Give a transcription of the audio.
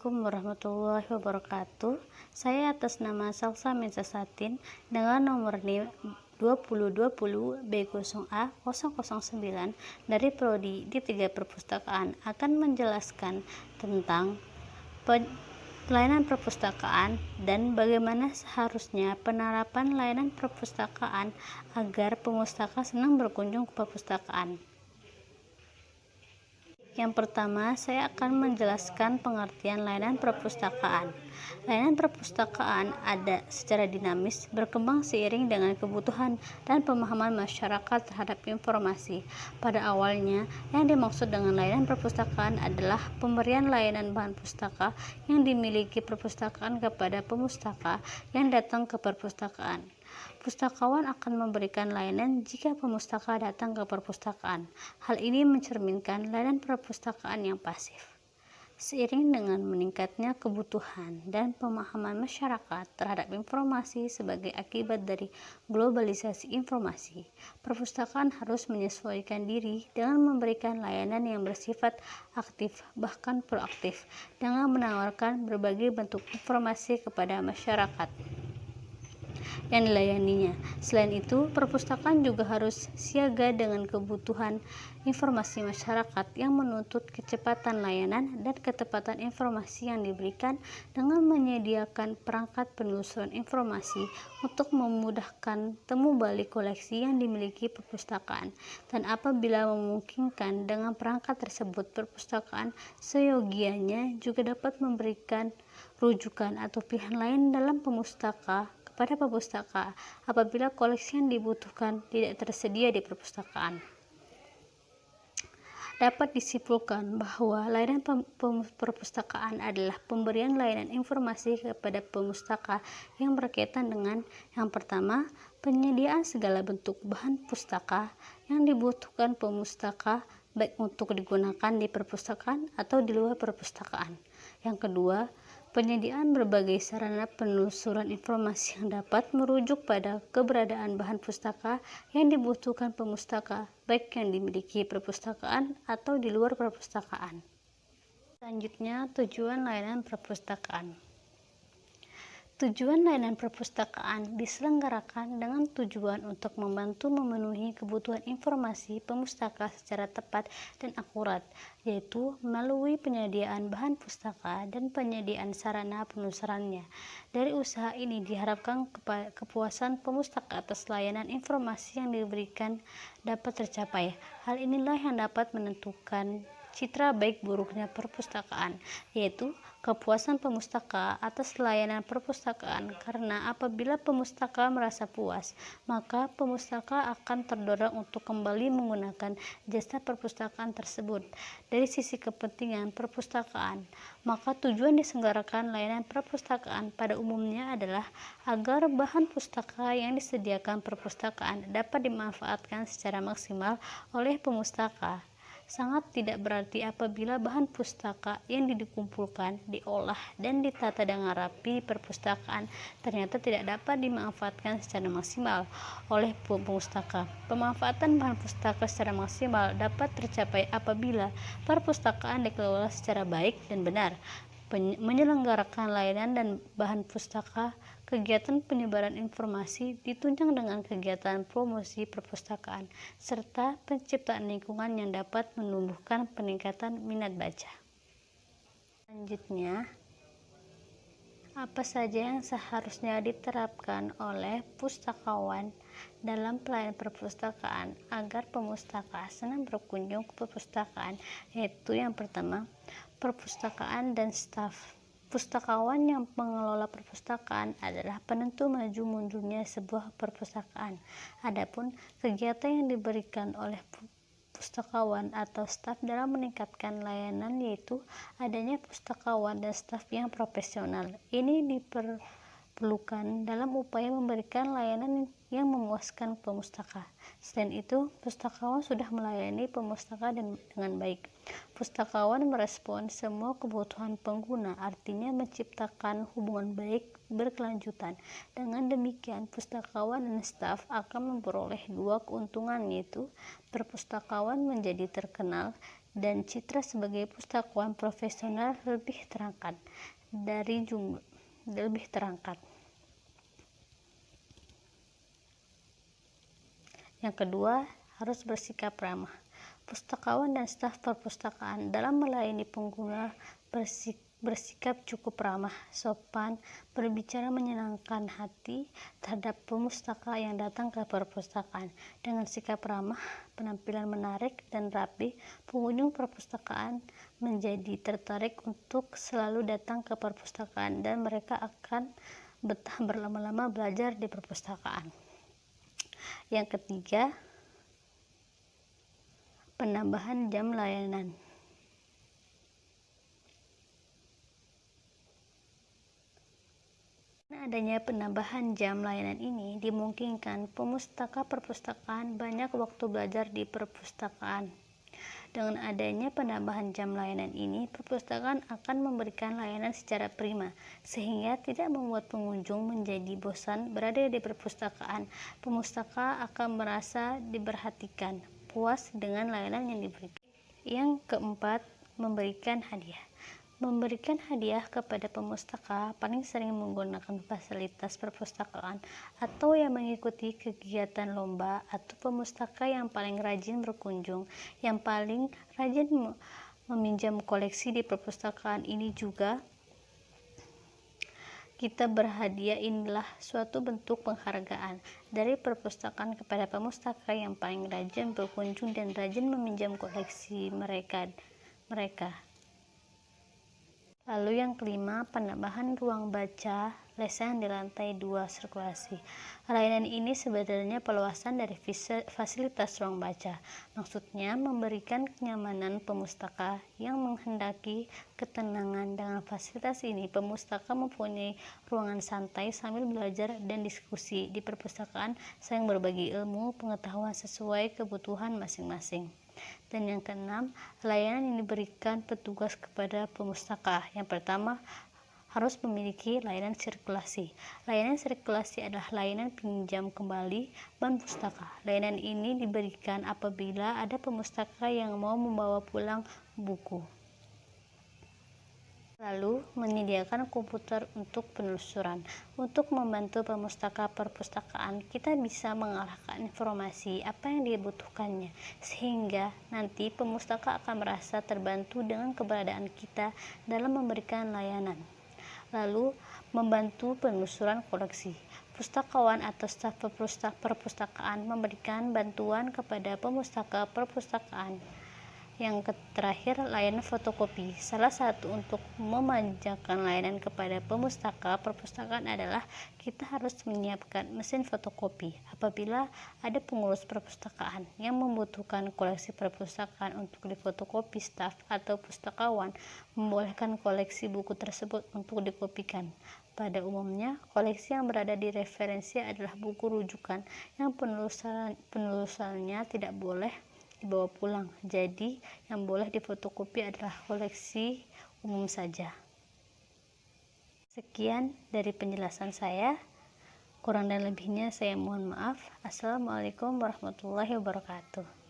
Assalamualaikum warahmatullahi wabarakatuh. Saya atas nama Salsa Mensasatin dengan nomor NIM 2020 B0A 009 dari Prodi D3 Perpustakaan akan menjelaskan tentang pelayanan perpustakaan dan bagaimana seharusnya penerapan layanan perpustakaan agar pemustaka senang berkunjung ke perpustakaan. Yang pertama, saya akan menjelaskan pengertian layanan perpustakaan. Layanan perpustakaan ada secara dinamis, berkembang seiring dengan kebutuhan dan pemahaman masyarakat terhadap informasi. Pada awalnya, yang dimaksud dengan layanan perpustakaan adalah pemberian layanan bahan pustaka yang dimiliki perpustakaan kepada pemustaka yang datang ke perpustakaan. Pustakawan akan memberikan layanan jika pemustaka datang ke perpustakaan. Hal ini mencerminkan layanan perpustakaan yang pasif. Seiring dengan meningkatnya kebutuhan dan pemahaman masyarakat terhadap informasi sebagai akibat dari globalisasi informasi, perpustakaan harus menyesuaikan diri dengan memberikan layanan yang bersifat aktif bahkan proaktif dengan menawarkan berbagai bentuk informasi kepada masyarakat yang dilayaninya. Selain itu, perpustakaan juga harus siaga dengan kebutuhan informasi masyarakat yang menuntut kecepatan layanan dan ketepatan informasi yang diberikan dengan menyediakan perangkat penelusuran informasi untuk memudahkan temu balik koleksi yang dimiliki perpustakaan, dan apabila memungkinkan dengan perangkat tersebut, perpustakaan seyogianya juga dapat memberikan rujukan atau pilihan lain dalam pada pemustaka apabila koleksi yang dibutuhkan tidak tersedia di perpustakaan. Dapat disimpulkan bahwa layanan perpustakaan adalah pemberian layanan informasi kepada pemustaka yang berkaitan dengan yang pertama, penyediaan segala bentuk bahan pustaka yang dibutuhkan pemustaka baik untuk digunakan di perpustakaan atau di luar perpustakaan. Yang kedua, penyediaan berbagai sarana penelusuran informasi yang dapat merujuk pada keberadaan bahan pustaka yang dibutuhkan pemustaka, baik yang dimiliki perpustakaan atau di luar perpustakaan. Selanjutnya, tujuan layanan perpustakaan. Tujuan layanan perpustakaan diselenggarakan dengan tujuan untuk membantu memenuhi kebutuhan informasi pemustaka secara tepat dan akurat, yaitu melalui penyediaan bahan pustaka dan penyediaan sarana penelusurannya. Dari usaha ini diharapkan kepuasan pemustaka atas layanan informasi yang diberikan dapat tercapai. Hal inilah yang dapat menentukan citra baik buruknya perpustakaan, yaitu kepuasan pemustaka atas layanan perpustakaan, karena apabila pemustaka merasa puas, maka pemustaka akan terdorong untuk kembali menggunakan jasa perpustakaan tersebut. Dari sisi kepentingan perpustakaan, maka tujuan diselenggarakan layanan perpustakaan pada umumnya adalah agar bahan pustaka yang disediakan perpustakaan dapat dimanfaatkan secara maksimal oleh pemustaka. Sangat tidak berarti apabila bahan pustaka yang dikumpulkan, diolah, dan ditata dengan rapi di perpustakaan ternyata tidak dapat dimanfaatkan secara maksimal oleh pemustaka. Pemanfaatan bahan pustaka secara maksimal dapat tercapai apabila perpustakaan dikelola secara baik dan benar, menyelenggarakan layanan dan bahan pustaka, kegiatan penyebaran informasi ditunjang dengan kegiatan promosi perpustakaan, serta penciptaan lingkungan yang dapat menumbuhkan peningkatan minat baca. Selanjutnya, apa saja yang seharusnya diterapkan oleh pustakawan dalam pelayanan perpustakaan agar pemustaka senang berkunjung ke perpustakaan, yaitu yang pertama, perpustakaan dan staf. Pustakawan yang mengelola perpustakaan adalah penentu maju mundurnya sebuah perpustakaan. Adapun kegiatan yang diberikan oleh pustakawan atau staf dalam meningkatkan layanan yaitu adanya pustakawan dan staf yang profesional. Ini diperlukan dalam upaya memberikan layanan yang memuaskan pemustaka. Selain itu, pustakawan sudah melayani pemustaka dengan baik. Pustakawan merespon semua kebutuhan pengguna, artinya menciptakan hubungan baik berkelanjutan. Dengan demikian, pustakawan dan staf akan memperoleh dua keuntungan, yaitu perpustakawan menjadi terkenal dan citra sebagai pustakawan profesional lebih terangkat. Yang kedua, harus bersikap ramah. Pustakawan dan staf perpustakaan dalam melayani pengguna bersikap cukup ramah, sopan, berbicara menyenangkan hati terhadap pemustaka yang datang ke perpustakaan. Dengan sikap ramah, penampilan menarik dan rapi, pengunjung perpustakaan menjadi tertarik untuk selalu datang ke perpustakaan dan mereka akan betah berlama-lama belajar di perpustakaan. Yang ketiga, penambahan jam layanan. Adanya penambahan jam layanan ini dimungkinkan pemustaka perpustakaan banyak waktu belajar di perpustakaan. Dengan adanya penambahan jam layanan ini, perpustakaan akan memberikan layanan secara prima, sehingga tidak membuat pengunjung menjadi bosan berada di perpustakaan. Pemustaka akan merasa diperhatikan, puas dengan layanan yang diberikan. Yang keempat, memberikan hadiah. Memberikan hadiah kepada pemustaka paling sering menggunakan fasilitas perpustakaan atau yang mengikuti kegiatan lomba, atau pemustaka yang paling rajin berkunjung, yang paling rajin meminjam koleksi di perpustakaan ini juga kita berhadiah. Inilah suatu bentuk penghargaan dari perpustakaan kepada pemustaka yang paling rajin berkunjung dan rajin meminjam koleksi mereka. Lalu yang kelima, penambahan ruang baca lesehan di lantai 2 sirkulasi. Layanan ini sebenarnya perluasan dari fasilitas ruang baca. Maksudnya memberikan kenyamanan pemustaka yang menghendaki ketenangan. Dengan fasilitas ini, pemustaka mempunyai ruangan santai sambil belajar dan diskusi di perpustakaan, saling berbagi ilmu pengetahuan sesuai kebutuhan masing-masing. Dan yang keenam, layanan yang diberikan petugas kepada pemustaka. Yang pertama, harus memiliki layanan sirkulasi. Layanan sirkulasi adalah layanan pinjam kembali ban pustaka. Layanan ini diberikan apabila ada pemustaka yang mau membawa pulang buku. Lalu, menyediakan komputer untuk penelusuran. Untuk membantu pemustaka perpustakaan, kita bisa mengarahkan informasi apa yang dibutuhkannya, sehingga nanti pemustaka akan merasa terbantu dengan keberadaan kita dalam memberikan layanan. Lalu, membantu penelusuran koleksi. Pustakawan atau staf perpustakaan memberikan bantuan kepada pemustaka perpustakaan. Yang terakhir, layanan fotokopi. Salah satu untuk memanjakan layanan kepada pemustaka perpustakaan adalah kita harus menyiapkan mesin fotokopi. Apabila ada pengurus perpustakaan yang membutuhkan koleksi perpustakaan untuk difotokopi, staf atau pustakawan membolehkan koleksi buku tersebut untuk dikopikan. Pada umumnya, koleksi yang berada di referensi adalah buku rujukan yang penelusurannya tidak boleh dibawa pulang. Jadi, yang boleh difotokopi adalah koleksi umum saja. Sekian dari penjelasan saya. Kurang dan lebihnya saya mohon maaf. Assalamualaikum warahmatullahi wabarakatuh.